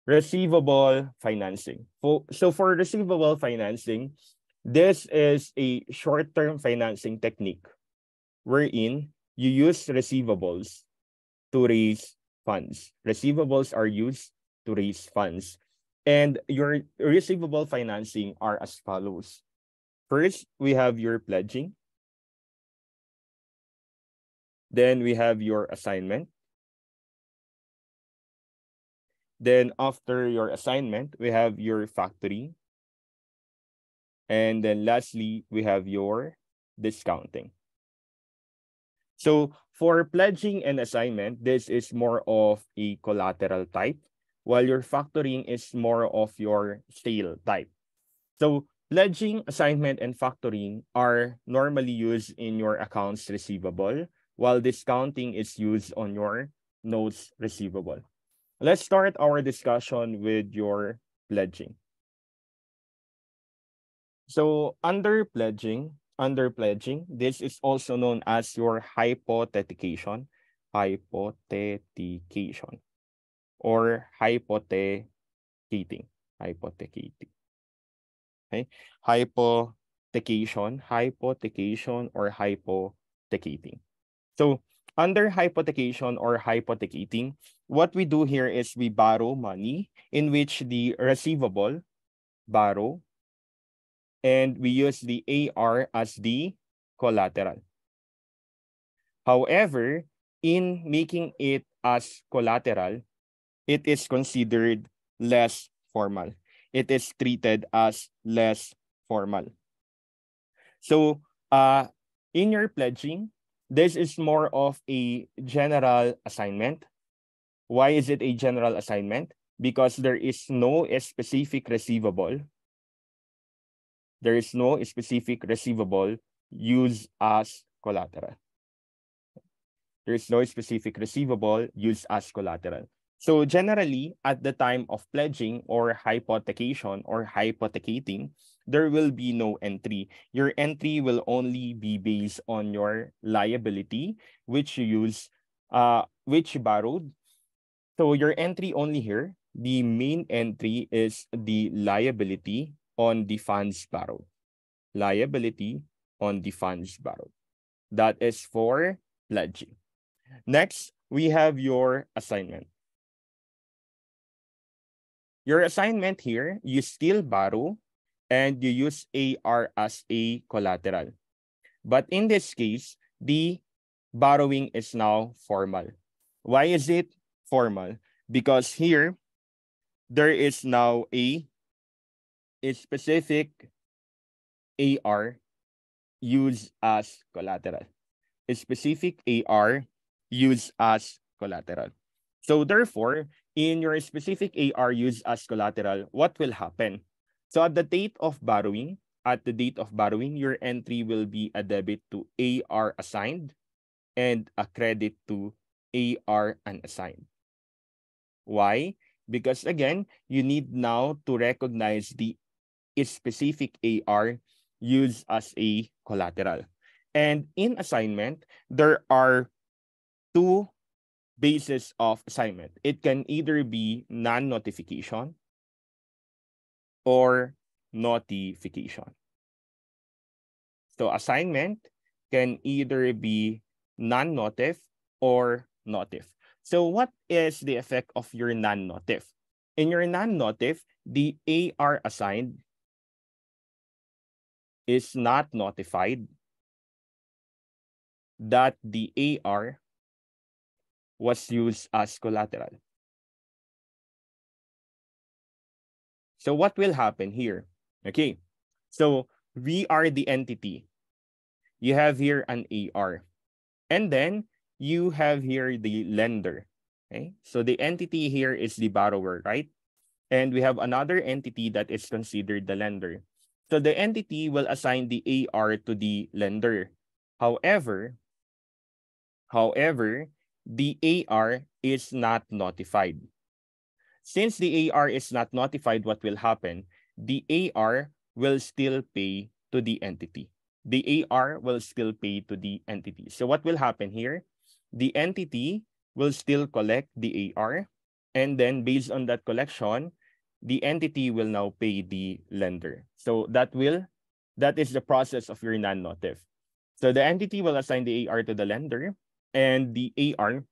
Receivable financing. So for receivable financing, this is a short-term financing technique wherein you use receivables to raise funds. Receivables are used to raise funds. And your receivable financing are as follows. First, we have your pledging. Then we have your assignment. Then after your assignment, we have your factoring. And then lastly, we have your discounting. So for pledging and assignment, this is more of a collateral type, while your factoring is more of your sale type. So pledging, assignment, and factoring are normally used in your accounts receivable, while discounting is used on your notes receivable. Let's start our discussion with your pledging. So under pledging, this is also known as your hypothecation, or hypothecating. Okay, hypothecation, or hypothecating. So under hypothecation or hypothecating, what we do here is we borrow money in which the receivable borrow, and we use the AR as the collateral. However, in making it as collateral, it is considered less formal. It is treated as less formal. So in your pledging, this is more of a general assignment. Why is it a general assignment? Because there is no specific receivable. There is no specific receivable used as collateral. There is no specific receivable used as collateral. So generally, at the time of pledging or hypothecation or hypothecating, there will be no entry. Your entry will only be based on your liability, which you use, which you borrowed. So your entry only here, the main entry is the liability on the funds borrowed. Liability on the funds borrowed. That is for pledging. Next, we have your assignment. Your assignment here, you still borrow and you use AR as a collateral. But in this case, the borrowing is now formal. Why is it formal? Because here, there is now a specific AR used as collateral. A specific AR used as collateral. So therefore, in your specific AR used as collateral, what will happen? So at the date of borrowing, your entry will be a debit to AR assigned and a credit to AR unassigned. Why? Because again, you need now to recognize the specific AR used as a collateral. And in assignment, there are two basis of assignment. It can either be non-notification or notification. So assignment can either be non-notif or notif. So what is the effect of your non-notif? In your non-notif, the AR assigned is not notified that the AR was used as collateral. So what will happen here? Okay, so we are the entity. You have here an AR. And then you have here the lender. Okay, so the entity here is the borrower, right? And we have another entity that is considered the lender. So the entity will assign the AR to the lender. However, the AR is not notified. Since the AR is not notified, what will happen? The AR will still pay to the entity. The AR will still pay to the entity. So what will happen here? The entity will still collect the AR, And then based on that collection, the entity will now pay the lender. So that is the process of your non-notif. So the entity will assign the AR to the lender, and the AR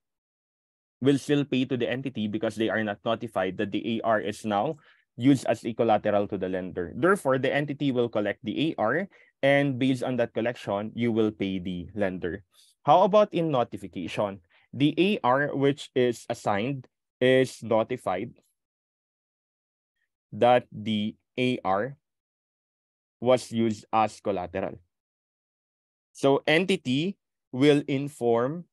will still pay to the entity because they are not notified that the AR is now used as a collateral to the lender. Therefore, the entity will collect the AR, and based on that collection, you will pay the lender. How about in notification? The AR which is assigned is notified that the AR was used as collateral. So entity will inform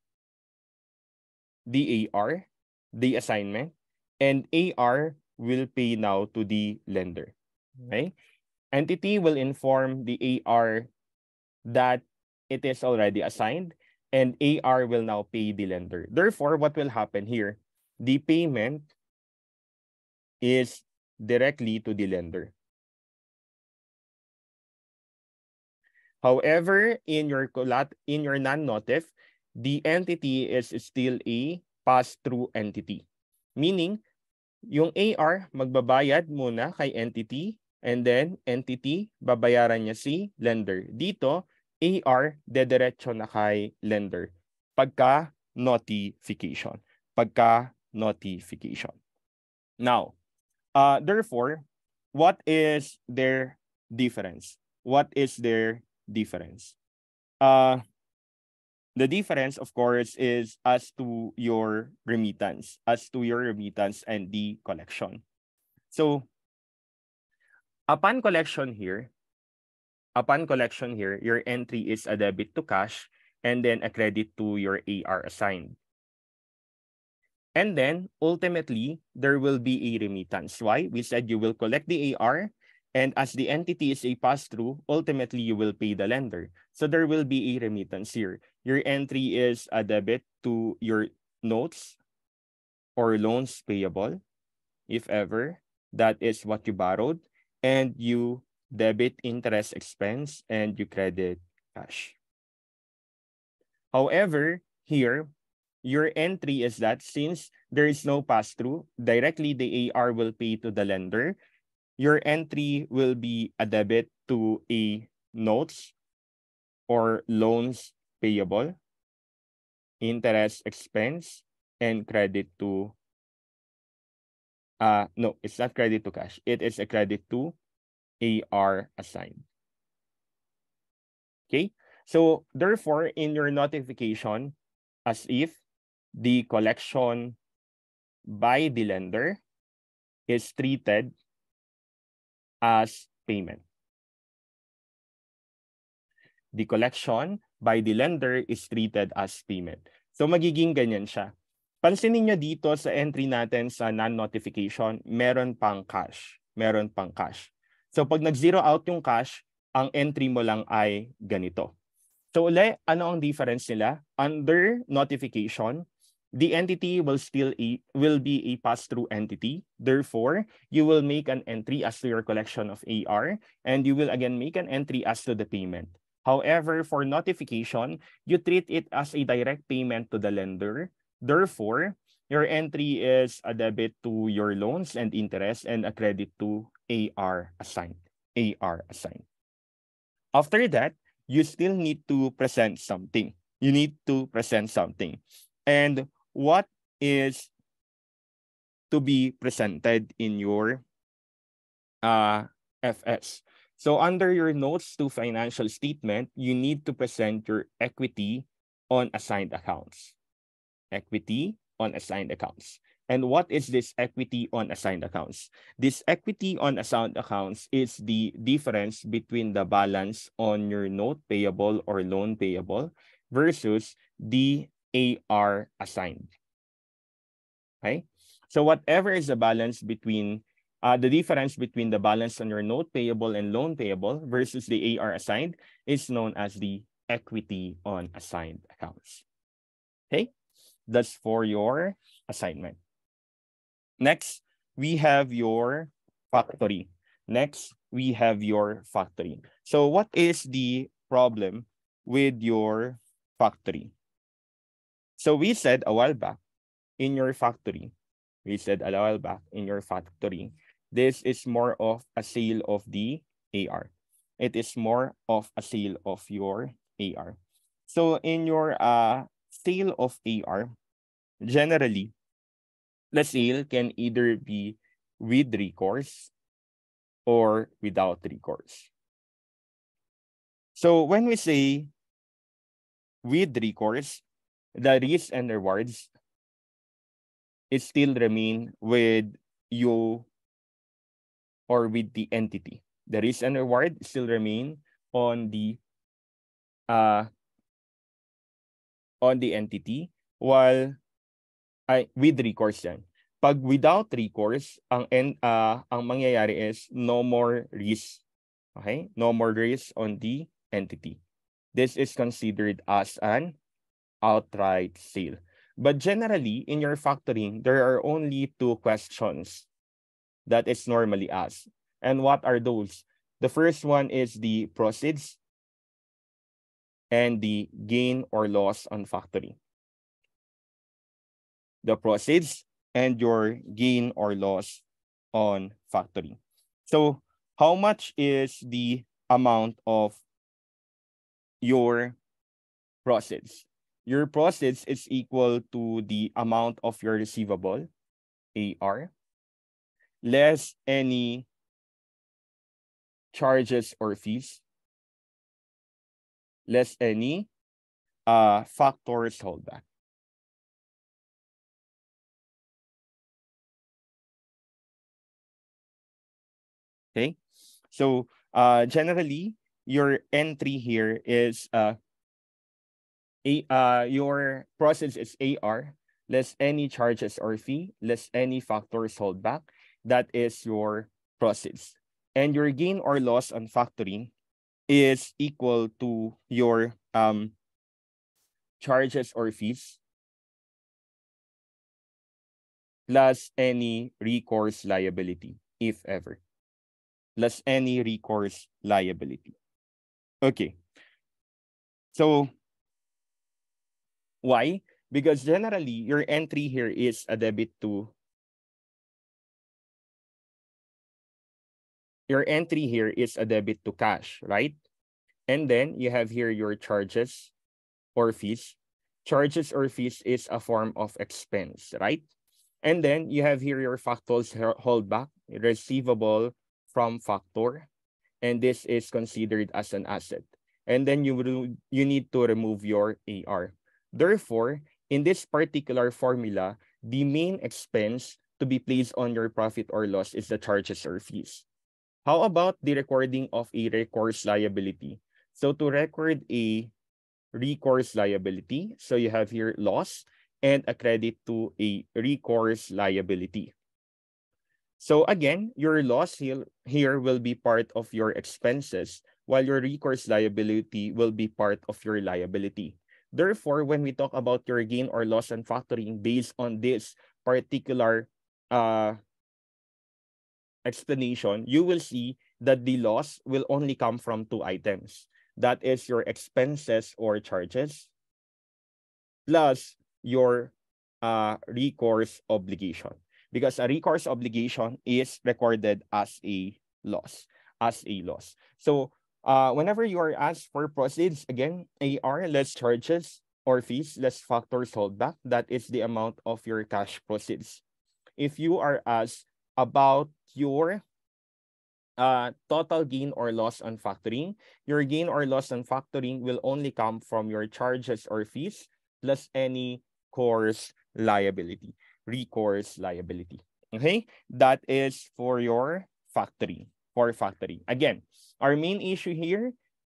the AR, the assignment, and AR will pay now to the lender. Okay? Entity will inform the AR that it is already assigned, and AR will now pay the lender. Therefore, what will happen here? The payment is directly to the lender. However, in your non-notif, the entity is still a pass-through entity. Meaning, yung AR magbabayad muna kay entity, and then entity babayaran niya si lender. Dito, AR dediretso na kay lender pagka notification. Now, therefore, what is their difference? The difference, of course, is as to your remittance and the collection. So, upon collection here, your entry is a debit to cash and then a credit to your AR assigned. And then, ultimately, there will be a remittance. Why? We said you will collect the AR, and as the entity is a pass-through, ultimately, you will pay the lender. So there will be a remittance here. Your entry is a debit to your notes or loans payable, if ever. That is what you borrowed. And you debit interest expense and you credit cash. However, here, your entry is that since there is no pass-through, directly the AR will pay to the lender. Your entry will be a debit to a notes or loans payable, interest expense, and credit to, no, it's not credit to cash. It is a credit to AR assigned. Okay? So, therefore, in your notification, as if the collection by the lender is treated as payment. The collection by the lender is treated as payment. So magiging ganyan siya. Pansinin nyo dito sa entry natin sa non-notification, meron pang cash. So pag nag-zero out yung cash, ang entry mo lang ay ganito. So uli, ano ang difference nila? Under notification, the entity will be a pass-through entity. Therefore, you will make an entry as to your collection of AR, and you will again make an entry as to the payment. However, for notification, you treat it as a direct payment to the lender. Therefore, your entry is a debit to your loans and interest and a credit to AR assigned. After that, you still need to present something. And what is to be presented in your FS? So under your notes to financial statement, you need to present your equity on assigned accounts. And what is this equity on assigned accounts? This equity on assigned accounts is the difference between the balance on your note payable or loan payable versus the AR assigned. Okay? So whatever is the balance between the difference between the balance on your note payable and loan payable versus the AR assigned is known as the equity on assigned accounts. Okay? That's for your assignment. Next, we have your factory. So what is the problem with your factory? So we said a while back, in your factory, we said a while back in your factoring, this is more of a sale of the AR. It is more of a sale of your AR. So in your sale of AR, generally, the sale can either be with recourse or without recourse. So when we say with recourse, the risks and rewards, it still remain with you or with the entity. The risk and reward still remain on the entity, while with recourse yan. Pag without recourse, ang mangyayari is no more risk. Okay? No more risk on the entity. This is considered as an outright sale. But generally, in your factoring, there are only two questions that is normally asked. And what are those? The first one is the proceeds and the gain or loss on factoring. The proceeds and your gain or loss on factoring. So how much is the amount of your proceeds? Your proceeds is equal to the amount of your receivable, AR, less any charges or fees, less any factors holdback. Okay, so generally your entry here is your process is AR less any charges or fee less any factors holdback. That is your process, and your gain or loss on factoring is equal to your charges or fees plus any recourse liability, if ever. Plus any recourse liability. Okay. So, why? Because generally, your entry here is a debit to... Your entry here is a debit to cash, right? And then you have here your charges or fees. Charges or fees is a form of expense, right? And then you have here your factors holdback, receivable from factor, and this is considered as an asset. And then you need to remove your AR. Therefore, in this particular formula, the main expense to be placed on your profit or loss is the charges or fees. How about the recording of a recourse liability? So to record a recourse liability, so you have here loss and a credit to a recourse liability. So again, your loss here will be part of your expenses, while your recourse liability will be part of your liability. Therefore, when we talk about your gain or loss on factoring based on this particular explanation, you will see that the loss will only come from two items. That is your expenses or charges plus your recourse obligation. Because a recourse obligation is recorded as a loss. So whenever you are asked for proceeds, again, AR less charges or fees less factors holdback, that is the amount of your cash proceeds. If you are asked about your total gain or loss on factoring, your gain or loss on factoring will only come from your charges or fees plus any recourse liability. Okay, that is for your factoring. Again, our main issue here,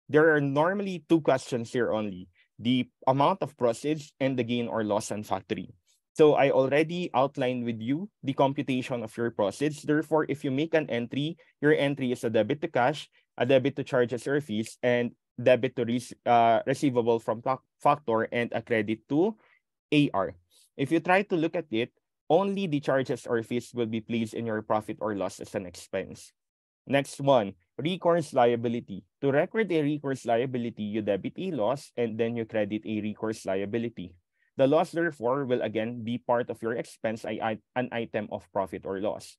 there are normally two questions here only: the amount of proceeds and the gain or loss on factoring. So I already outlined with you the computation of your proceeds. Therefore, if you make an entry, your entry is a debit to cash, a debit to charges or fees, and debit to receivable from factor, and a credit to AR. If you try to look at it, only the charges or fees will be placed in your profit or loss as an expense. Next one, recourse liability. To record a recourse liability, you debit a loss and then you credit a recourse liability. The loss, therefore, will again be part of your expense, an item of profit or loss.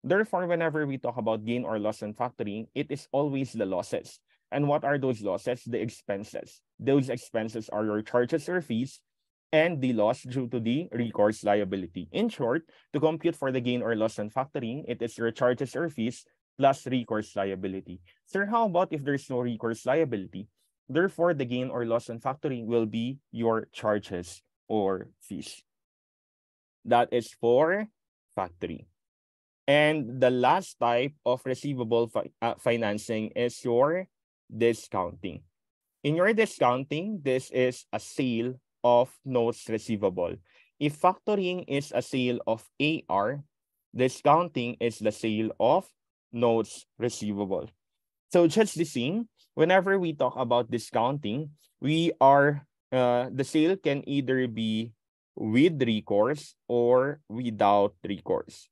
Therefore, whenever we talk about gain or loss on factoring, it is always the losses. And what are those losses? The expenses. Those expenses are your charges or fees and the loss due to the recourse liability. In short, to compute for the gain or loss on factoring, it is your charges or fees plus recourse liability. Sir, how about if there's no recourse liability? Therefore, the gain or loss on factoring will be your charges or fees. That is for factoring. And the last type of receivable financing is your discounting. In your discounting, this is a sale of notes receivable. If factoring is a sale of AR, discounting is the sale of notes receivable. So just the same, whenever we talk about discounting, the sale can either be with recourse or without recourse.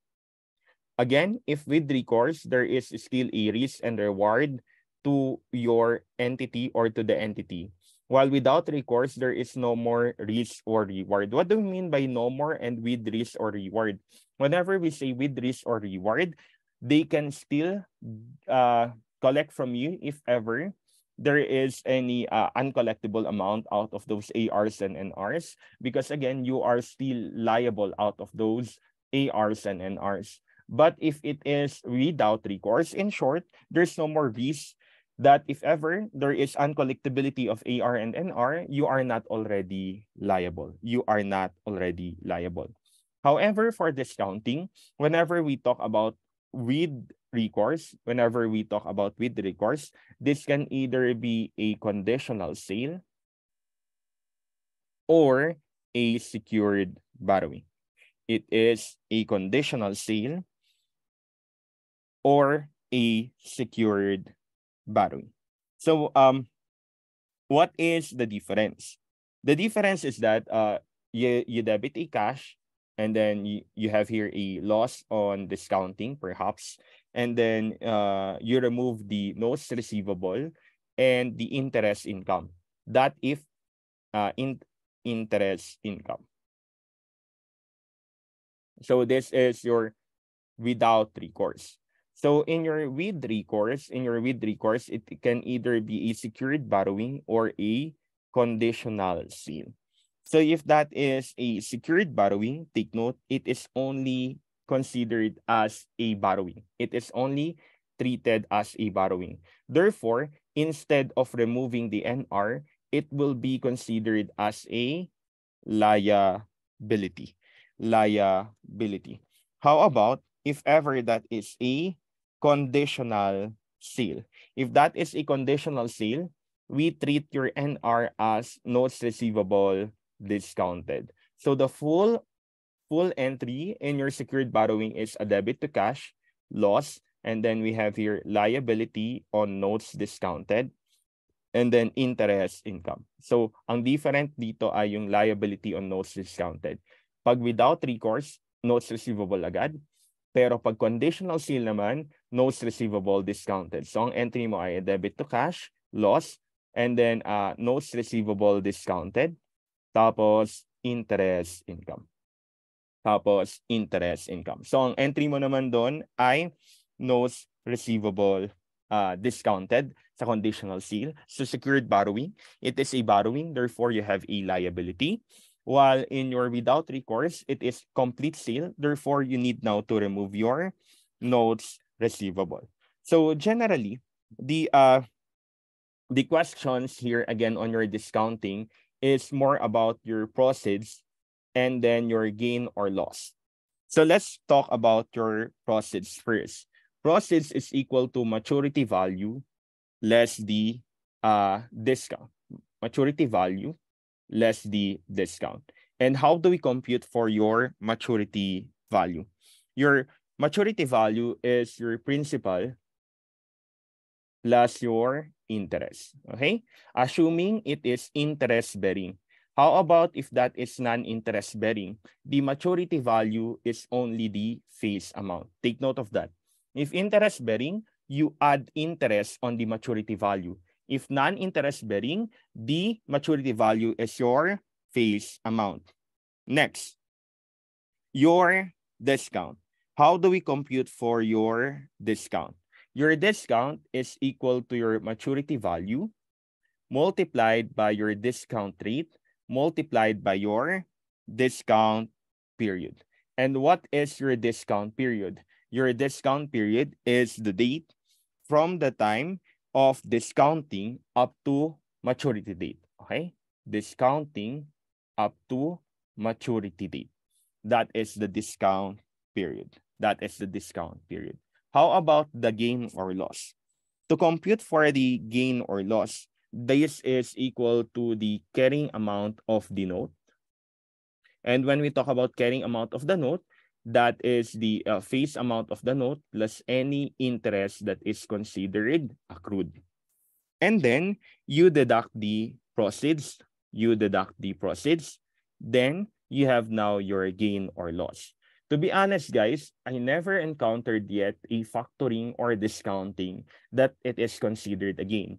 Again, if with recourse, there is still a risk and reward to your entity or to the entity. While without recourse, there is no more risk or reward. What do we mean by no more and with risk or reward? Whenever we say with risk or reward, they can still collect from you if ever there is any uncollectible amount out of those ARs and NRs, because again, you are still liable out of those ARs and NRs. But if it is without recourse, in short, there's no more risk that if ever there is uncollectibility of AR and NR, you are not already liable. You are not already liable. However, for discounting, whenever we talk about with recourse, this can either be a conditional sale or a secured borrowing. It is a conditional sale or a secured borrowing. So what is the difference? The difference is that you debit a cash, and then you have here a loss on discounting perhaps, and then you remove the notes receivable and the interest income. That if interest income. So this is your without recourse. So in your with recourse, it can either be a secured borrowing or a conditional sale. So if that is a secured borrowing, take note, it is only considered as a borrowing. It is only treated as a borrowing. Therefore, instead of removing the NR, it will be considered as a liability. How about if ever that is a conditional sale? If that is a conditional sale, we treat your NR as notes receivable discounted. So the full entry in your secured borrowing is a debit to cash, loss, and then we have here liability on notes discounted, and then interest income. So ang different dito ay yung liability on notes discounted. Pag without recourse, notes receivable agad. Pero pag conditional sale naman, notes receivable discounted. So ang entry mo ay debit to cash, loss, and then notes receivable discounted, tapos interest income. So ang entry mo naman doon ay notes receivable discounted sa conditional sale. So secured borrowing, it is a borrowing, therefore you have a liability. While in your without recourse, it is complete sale, therefore you need now to remove your notes receivable. So generally, the questions here again on your discounting is more about your proceeds and then your gain or loss. So let's talk about your proceeds first. Proceeds is equal to maturity value less the discount. Maturity value less the discount. And how do we compute for your maturity value? Your maturity value is your principal plus your interest. Okay? Assuming it is interest bearing. How about if that is non-interest bearing? The maturity value is only the face amount. Take note of that. If interest bearing, you add interest on the maturity value. If non-interest bearing, the maturity value is your face amount. Next, your discount. How do we compute for your discount? Your discount is equal to your maturity value multiplied by your discount rate multiplied by your discount period. And what is your discount period? Your discount period is the date from the time of discounting up to maturity date. Okay? Discounting up to maturity date. That is the discount period. That is the discount period. How about the gain or loss? To compute for the gain or loss, this is equal to the carrying amount of the note. And when we talk about carrying amount of the note, that is the face amount of the note plus any interest that is considered accrued. And then you deduct the proceeds. You deduct the proceeds. Then you have now your gain or loss. To be honest, guys, I never encountered yet a factoring or discounting that it is considered a gain.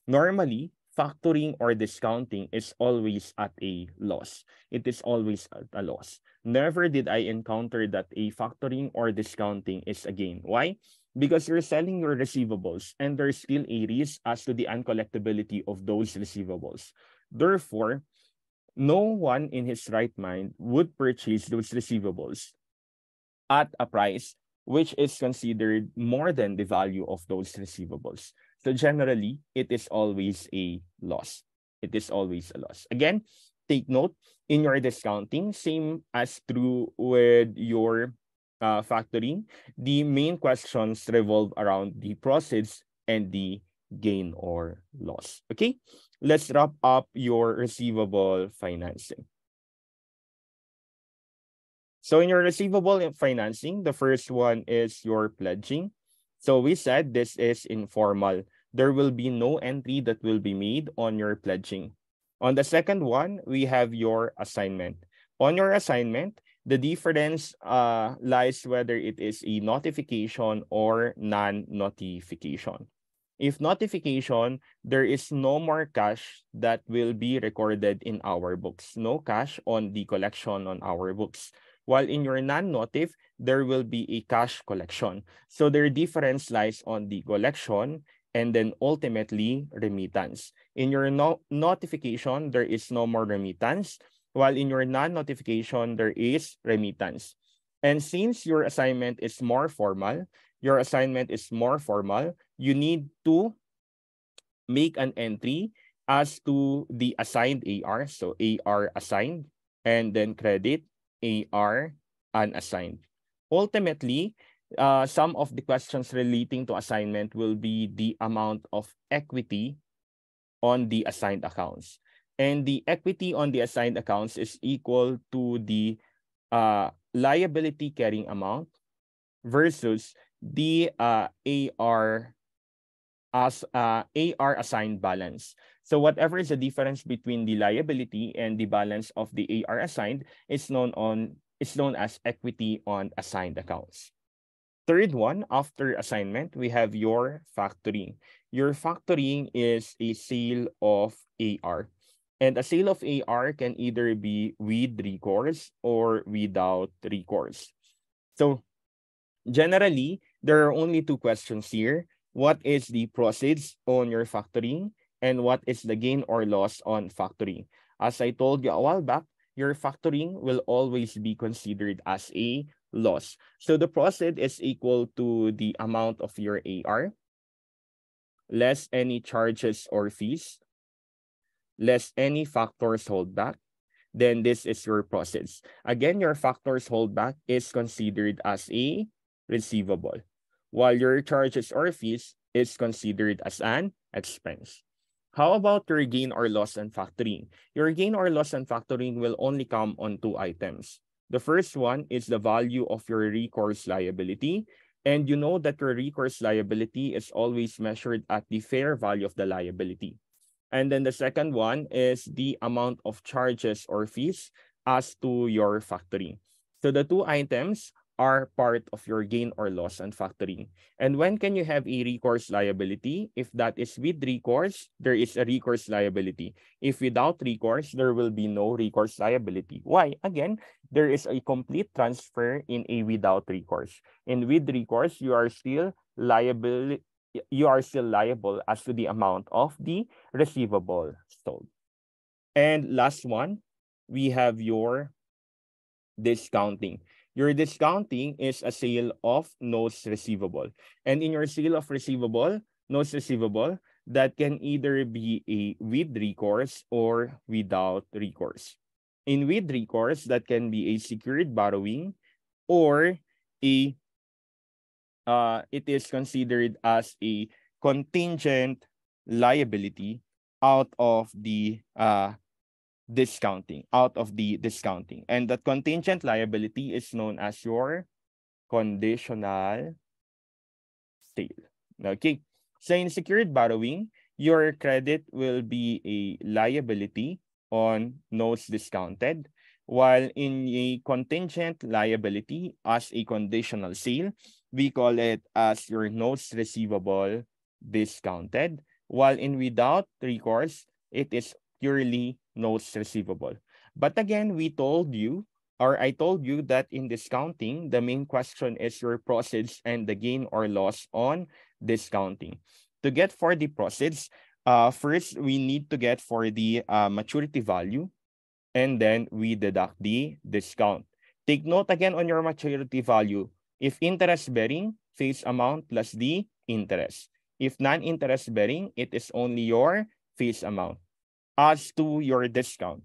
Normally, factoring or discounting is always at a loss. It is always at a loss. Never did I encounter that a factoring or discounting is a gain. Why? Because you're selling your receivables and there's still a risk as to the uncollectability of those receivables. Therefore, no one in his right mind would purchase those receivables at a price which is considered more than the value of those receivables. So generally, it is always a loss. It is always a loss. Again, take note in your discounting, same as true with your factoring, the main questions revolve around the proceeds and the gain or loss. Okay, let's wrap up your receivable financing. So in your receivable financing, the first one is your pledging. So we said this is informal. There will be no entry that will be made on your pledging. On the second one, we have your assignment. On your assignment, the difference lies whether it is a notification or non-notification. If notification, there is no more cash that will be recorded in our books. No cash on the collection on our books. While in your non-notif, there will be a cash collection. So their difference lies on the collection and then ultimately remittance. In your notification, there is no more remittance, while in your non-notification, there is remittance. And since your assignment is more formal, you need to make an entry as to the assigned AR. So AR assigned and then credit AR unassigned. Ultimately, some of the questions relating to assignment will be the amount of equity on the assigned accounts. And the equity on the assigned accounts is equal to the liability carrying amount versus the AR assigned balance. So whatever is the difference between the liability and the balance of the AR assigned is known as equity on assigned accounts. Third one, after assignment, we have your factoring. Your factoring is a sale of AR. And a sale of AR can either be with recourse or without recourse. So generally, there are only two questions here. What is the proceeds on your factoring and what is the gain or loss on factoring? As I told you a while back, your factoring will always be considered as a loss. So the proceed is equal to the amount of your AR less any charges or fees, less any factors holdback. Then this is your proceeds. Again, your factors holdback is considered as a receivable, while your charges or fees is considered as an expense. How about your gain or loss on factoring? Your gain or loss on factoring will only come on two items. The first one is the value of your recourse liability. And you know that your recourse liability is always measured at the fair value of the liability. And then the second one is the amount of charges or fees as to your factoring. So the two items are part of your gain or loss on factoring. And when can you have a recourse liability? If that is with recourse, there is a recourse liability. If without recourse, there will be no recourse liability. Why? Again, there is a complete transfer in a without recourse. And with recourse, you are still liable as to the amount of the receivable sold. And last one, we have your discounting. Your discounting is a sale of notes receivable. And in your sale of notes receivable, that can either be a with recourse or without recourse. In with recourse, that can be a secured borrowing or it is considered as a contingent liability out of the discounting. And that contingent liability is known as your conditional sale. Okay. So in secured borrowing, your credit will be a liability on notes discounted, while in a contingent liability as a conditional sale, we call it as your notes receivable discounted, while in without recourse, it is purely notes receivable. But again, I told you that in discounting, the main question is your proceeds and the gain or loss on discounting. To get for the proceeds, first we need to get for the maturity value, and then we deduct the discount. Take note again on your maturity value. If interest bearing, face amount plus the interest. If non-interest bearing, it is only your face amount. As to your discount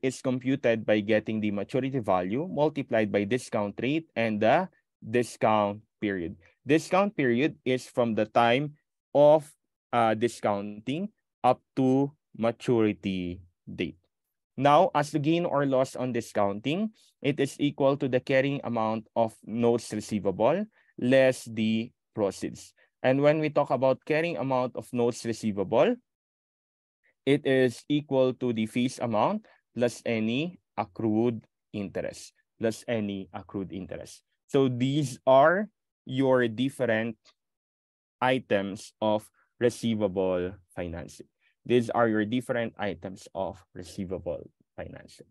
is computed by getting the maturity value multiplied by discount rate and the discount period. Discount period is from the time of discounting up to maturity date. Now, as the gain or loss on discounting, it is equal to the carrying amount of notes receivable less the proceeds. And when we talk about carrying amount of notes receivable, it is equal to the face amount plus any accrued interest. So these are your different items of receivable financing. These are your different items of receivable financing.